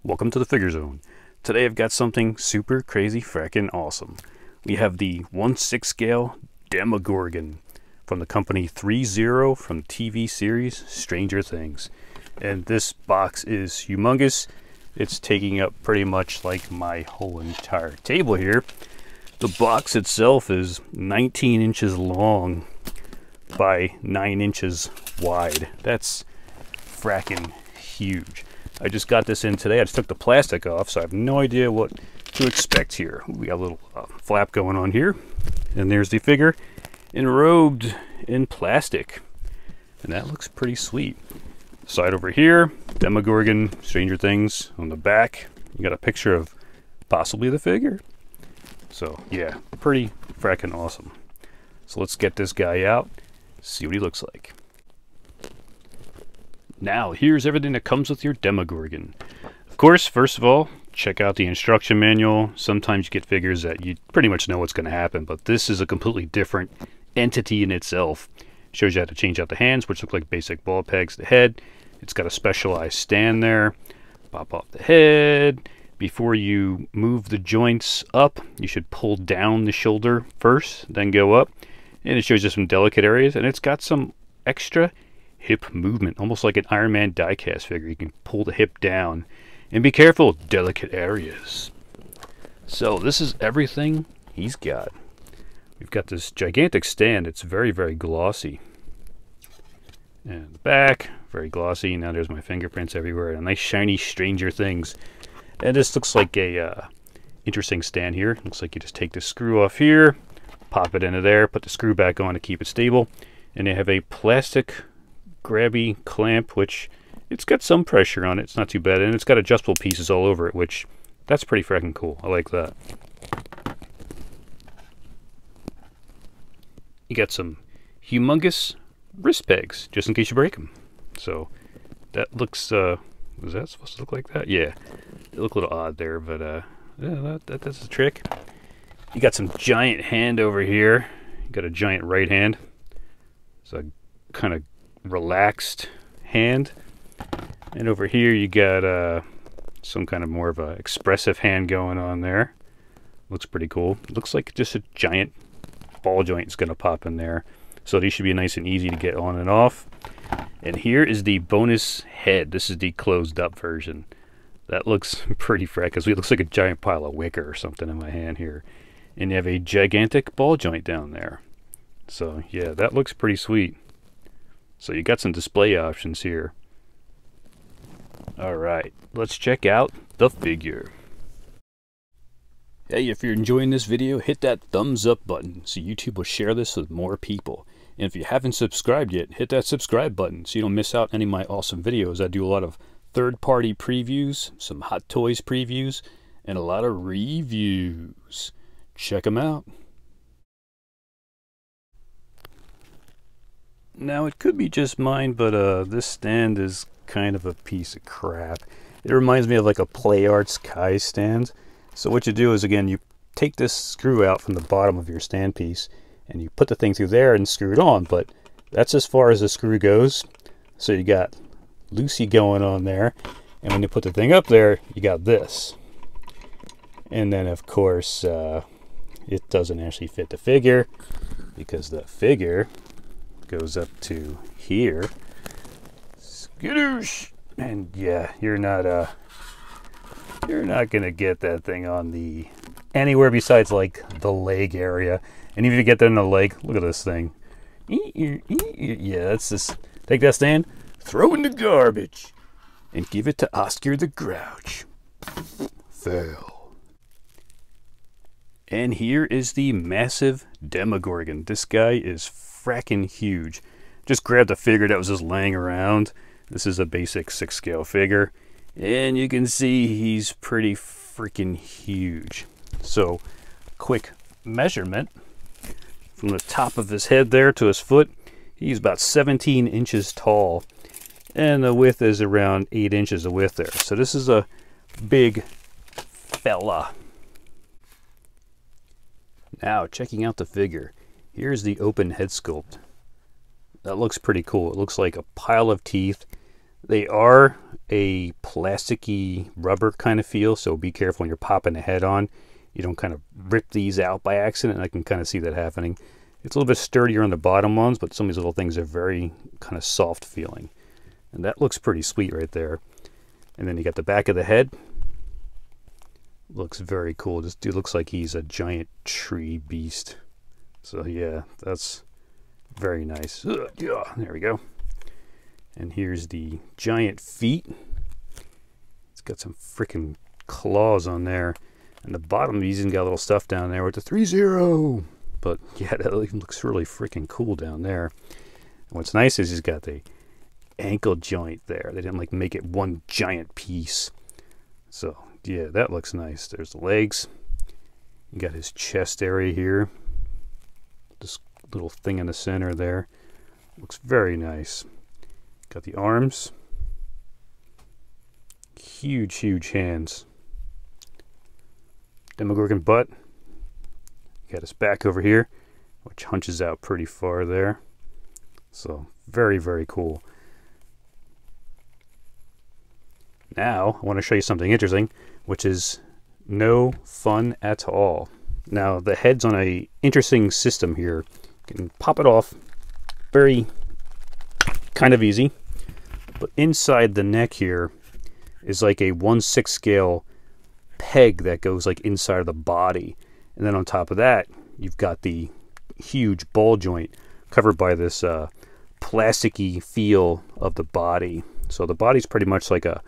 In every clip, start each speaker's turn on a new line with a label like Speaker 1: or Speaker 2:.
Speaker 1: Welcome to the Figure Zone. Today I've got something super crazy frackin' awesome. We have the 1/6 scale Demogorgon from the company 3-0 from TV series Stranger Things. And this box is humongous. It's taking up pretty much like my whole entire table here. The box itself is 19 inches long by 9 inches wide. That's frackin' huge. I just got this in today. I just took the plastic off, so I have no idea what to expect here. We got a little flap going on here. And there's the figure enrobed in plastic. And that looks pretty sweet. Side over here, Demogorgon, Stranger Things. On the back, you got a picture of possibly the figure. So, yeah, pretty frackin' awesome. So let's get this guy out, see what he looks like. Now, here's everything that comes with your Demogorgon. Of course, first of all, check out the instruction manual. Sometimes you get figures that you pretty much know what's going to happen, but this is a completely different entity in itself. Shows you how to change out the hands, which look like basic ball pegs. The head, it's got a specialized stand there. Pop off the head. Before you move the joints up, you should pull down the shoulder first, then go up. And it shows you some delicate areas, and it's got some extra hip movement, almost like an Iron Man diecast figure. You can pull the hip down, and be careful, delicate areas. So this is everything he's got. We've got this gigantic stand. It's very, very glossy. And the back, very glossy. Now there's my fingerprints everywhere. And nice shiny Stranger Things. And this looks like a interesting stand here. Looks like you just take the screw off here, pop it into there, put the screw back on to keep it stable. And they have a plastic grabby clamp, which it's got some pressure on it. It's not too bad. And it's got adjustable pieces all over it, which that's pretty freaking cool. I like that. You got some humongous wrist pegs, just in case you break them. So that looks, was that supposed to look like that? Yeah, it looked a little odd there, but yeah, that's a trick. You got some giant hand over here. You got a giant right hand. It's a kind of relaxed hand. And over here you got some kind of more of a expressive hand going on there. Looks pretty cool. Looks like just a giant ball joint is going to pop in there. So these should be nice and easy to get on and off. And here is the bonus head. This is the closed up version. That looks pretty fresh because it looks like a giant pile of wicker or something in my hand here. And you have a gigantic ball joint down there. So yeah, that looks pretty sweet. So you got some display options here. Alright, let's check out the figure. Hey, if you're enjoying this video, hit that thumbs up button so YouTube will share this with more people. And if you haven't subscribed yet, hit that subscribe button so you don't miss out any of my awesome videos. I do a lot of third-party previews, some Hot Toys previews, and a lot of reviews. Check them out. Now, it could be just mine, but this stand is kind of a piece of crap. It reminds me of like a Play Arts Kai stand. So what you do is, again, you take this screw out from the bottom of your stand piece and you put the thing through there and screw it on, but that's as far as the screw goes. So you got Lucy going on there, and when you put the thing up there, you got this. And then, of course, it doesn't actually fit the figure because the figure goes up to here. Skadoosh! And yeah, you're not gonna get that thing on the anywhere besides like the leg area. And even if you get that in the leg, look at this thing. Yeah, that's just take that stand, throw in the garbage, and give it to Oscar the Grouch. Fail. And here is the massive Demogorgon. This guy is frackin' huge. Just grabbed a figure that was just laying around. This is a basic 6 scale figure. And you can see he's pretty freaking huge. So, quick measurement. From the top of his head there to his foot, he's about 17 inches tall. And the width is around 8 inches of width there. So this is a big fella. Now, checking out the figure. Here's the open head sculpt. That looks pretty cool. It looks like a pile of teeth. They are a plasticky rubber kind of feel, so be careful when you're popping the head on. You don't kind of rip these out by accident. I can kind of see that happening. It's a little bit sturdier on the bottom ones, but some of these little things are very kind of soft feeling. And that looks pretty sweet right there. And then you got the back of the head. Looks very cool. This dude looks like he's a giant tree beast. So yeah, that's very nice. Yeah, there we go. And here's the giant feet. It's got some freaking claws on there. And the bottom, he's even got a little stuff down there with the 3-0. But yeah, that looks really freaking cool down there. And what's nice is he's got the ankle joint there. They didn't like make it one giant piece. So yeah, that looks nice. There's the legs. You got his chest area here. This little thing in the center there. Looks very nice. Got the arms. Huge, huge hands. Demogorgon butt. Got his back over here, which hunches out pretty far there. So very, very cool. Now I want to show you something interesting, which is no fun at all. Now the head's on a interesting system here. You can pop it off very kind of easy, but inside the neck here is like a 1/6 scale peg that goes like inside of the body. And then on top of that, you've got the huge ball joint covered by this plasticky feel of the body. So the body's pretty much like a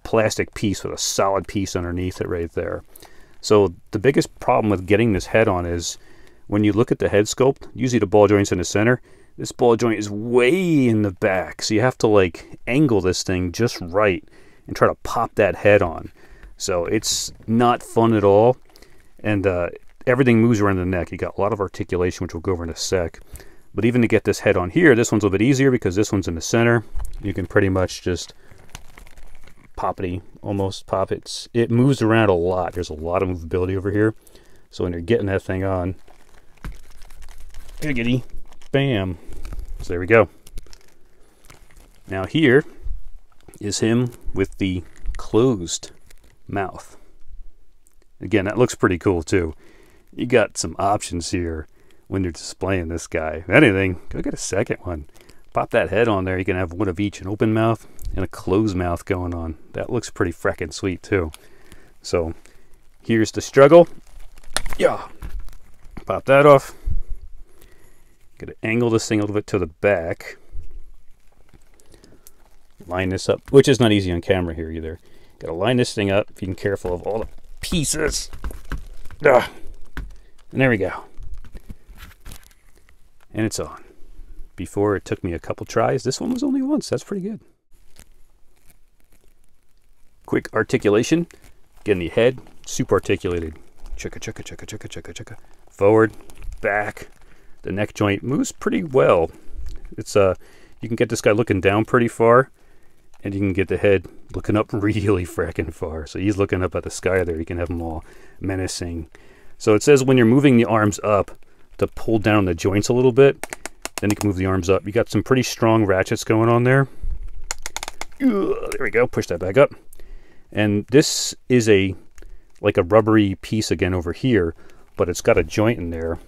Speaker 1: plastic piece with a solid piece underneath it right there. So the biggest problem with getting this head on is when you look at the head sculpt, usually the ball joint's in the center. This ball joint is way in the back. So you have to like angle this thing just right and try to pop that head on. So it's not fun at all. And everything moves around the neck. You got a lot of articulation, which we'll go over in a sec. But even to get this head on here, this one's a little bit easier because this one's in the center. You can pretty much just poppity, almost pop it. It moves around a lot. There's a lot of movability over here. So when you're getting that thing on, giggity, bam. So there we go. Now here is him with the closed mouth. Again, that looks pretty cool too. You got some options here when you're displaying this guy. If anything, go get a second one. Pop that head on there. You can have one of each, an open mouth and a closed mouth going on. That looks pretty frickin' sweet too. So here's the struggle. Yeah. Pop that off. Gotta angle this thing a little bit to the back. Line this up, which is not easy on camera here either. Gotta line this thing up, being careful of all the pieces. And there we go. And it's on. Before it took me a couple tries. This one was only once. That's pretty good. Quick articulation. Getting the head super articulated. Chugga, chugga, chugga, chugga, chugga, chugga. Forward, back. The neck joint moves pretty well. It's you can get this guy looking down pretty far, and you can get the head looking up really fracking far. So he's looking up at the sky there. You can have them all menacing. So it says when you're moving the arms up to pull down the joints a little bit, then you can move the arms up. You got some pretty strong ratchets going on there. There we go. Push that back up. And this is like a rubbery piece again over here, but it's got a joint in there.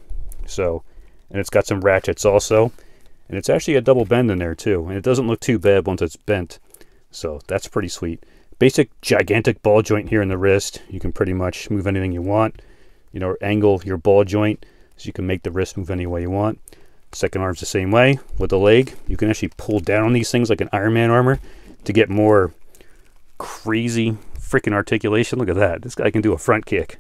Speaker 1: So, and it's got some ratchets also. And it's actually a double bend in there too. And it doesn't look too bad once it's bent. So that's pretty sweet. Basic gigantic ball joint here in the wrist. You can pretty much move anything you want. You know, angle your ball joint so you can make the wrist move any way you want. Second arm's the same way. With the leg, you can actually pull down on these things like an Iron Man armor to get more crazy freaking articulation. Look at that. This guy can do a front kick.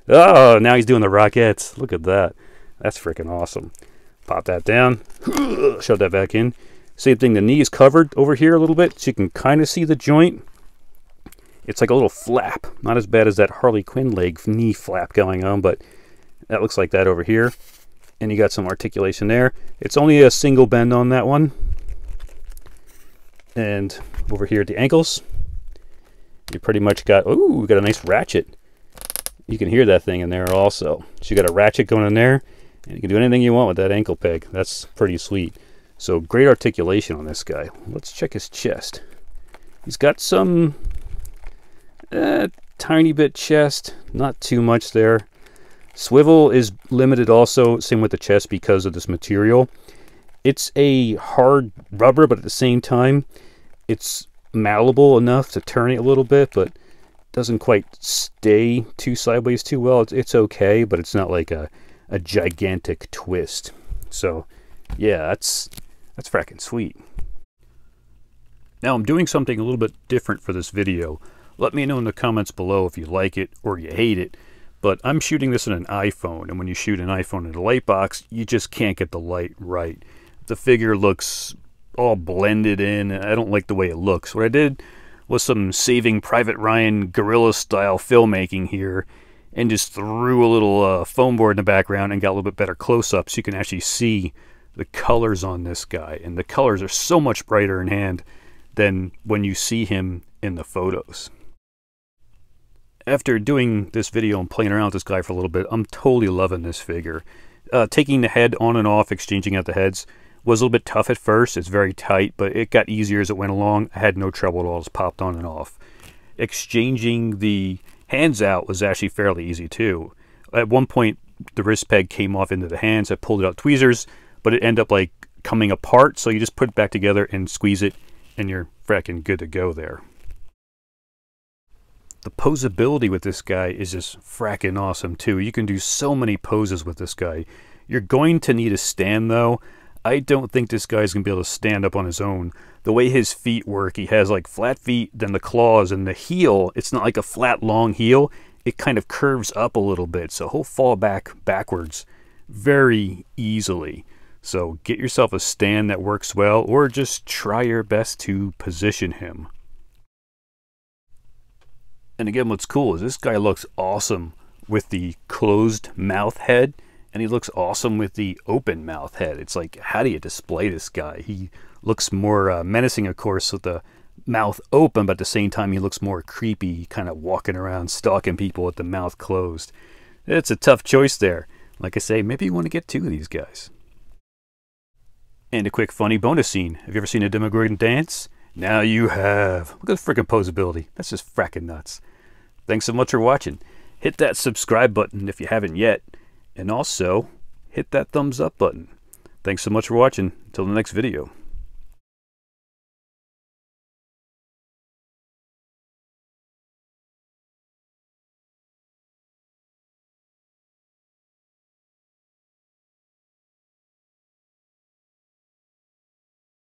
Speaker 1: Oh, now he's doing the Rockettes. Look at that. That's freaking awesome. Pop that down. Shove that back in. Same thing, the knee is covered over here a little bit, so you can kind of see the joint. It's like a little flap. Not as bad as that Harley Quinn leg knee flap going on, but that looks like that over here. And you got some articulation there. It's only a single bend on that one. And over here at the ankles, you pretty much got, ooh, we got a nice ratchet. You can hear that thing in there also. So you got a ratchet going in there, and you can do anything you want with that ankle peg. That's pretty sweet. So great articulation on this guy. Let's check his chest. He's got some tiny bit chest, not too much there. Swivel is limited also, same with the chest because of this material. It's a hard rubber, but at the same time, it's malleable enough to turn it a little bit, but doesn't quite stay too sideways too well. It's okay, but it's not like a gigantic twist. So yeah, that's fracking sweet. Now I'm doing something a little bit different for this video. Let me know in the comments below if you like it or you hate it. But I'm shooting this on an iPhone, and when you shoot an iPhone in a light box, you just can't get the light right. The figure looks all blended in, and I don't like the way it looks. What I did was some Saving Private Ryan guerrilla style filmmaking here, and just threw a little foam board in the background and got a little bit better close-up so you can actually see the colors on this guy. And the colors are so much brighter in hand than when you see him in the photos. After doing this video and playing around with this guy for a little bit, I'm totally loving this figure. Taking the head on and off, exchanging out the heads, was a little bit tough at first. It's very tight, but it got easier as it went along. I had no trouble at all. Just popped on and off. Exchanging the hands out was actually fairly easy too. At one point, the wrist peg came off into the hands. I pulled it out tweezers, but it ended up like coming apart. So you just put it back together and squeeze it, and you're fracking good to go there. The posability with this guy is just fracking awesome too. You can do so many poses with this guy. You're going to need a stand though. I don't think this guy's going to be able to stand up on his own. The way his feet work, he has like flat feet, then the claws, and the heel, it's not like a flat long heel. It kind of curves up a little bit, so he'll fall backwards very easily. So get yourself a stand that works well, or just try your best to position him. And again, what's cool is this guy looks awesome with the closed mouth head, and he looks awesome with the open mouth head. It's like, how do you display this guy? He looks more menacing, of course, with the mouth open, but at the same time, he looks more creepy, kind of walking around, stalking people with the mouth closed. It's a tough choice there. Like I say, maybe you want to get two of these guys. And a quick funny bonus scene. Have you ever seen a Demogorgon dance? Now you have. Look at the freaking posability. That's just fracking nuts. Thanks so much for watching. Hit that subscribe button if you haven't yet. And also, hit that thumbs up button. Thanks so much for watching. Until the next video.